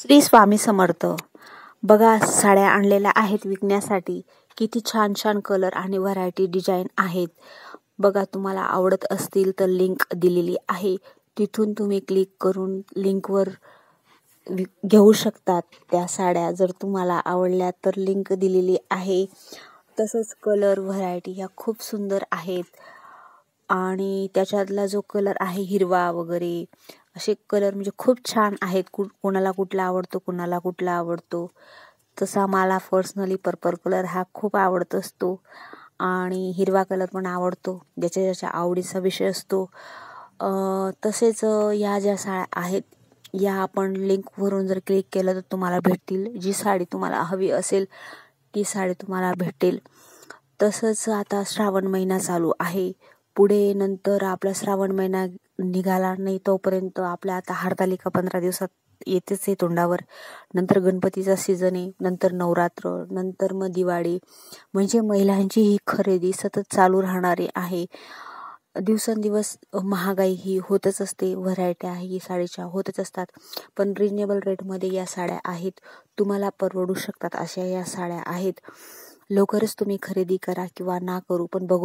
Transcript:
श्री स्वामी समर्थ. बघा, साड्या आणलेल्या आहेत विकण्यासाठी. किती छान छान कलर आणि व्हरायटी डिझाईन आहेत. बघा, तुम्हाला आवडत असतील तर लिंक दिलेली आहे, तिथून तुम्ही क्लिक करून लिंकवर घेऊ शकतात त्या साड्या. जर तुम्हाला आवडल्या तर लिंक दिलेली आहे. तसंच कलर व्हरायटी ह्या खूप सुंदर आहेत. आणि त्याच्यातला जो कलर आहे हिरवा वगैरे असे कलर म्हणजे खूप छान आहेत. कोणाला कुठला आवडतो, कोणाला कुठला आवडतो. तसा मला पर्सनली पर्पल कलर हा खूप आवडत असतो आणि हिरवा कलर पण आवडतो. ज्याच्या ज्याच्या आवडीचा विषय असतो. तसेच या ज्या साड्या आहेत या आपण लिंकवरून जर क्लिक केलं तर तुम्हाला भेटतील. जी साडी तुम्हाला हवी असेल ती साडी तुम्हाला भेटेल. तसंच आता श्रावण महिना चालू आहे. पुढे नंतर आपला श्रावण महिना निघाला नाही तोपर्यंत आपल्या आता हरतालिका 15 दिवसात येतेच आहे तोंडावर. नंतर गणपतीचा सीझन आहे, नंतर नवरात्र, नंतर मग दिवाळी. म्हणजे महिलांची ही खरेदी सतत चालू राहणारी आहे. दिवसेंदिवस महागाई ही होतच असते. व्हरायट्या ही साडीच्या होतच असतात. पण रिजनेबल रेटमध्ये या साड्या आहेत. तुम्हाला परवडू शकतात अशा या साड्या आहेत. लवकरच तुम्ही खरेदी करा किंवा ना करू पण बघू.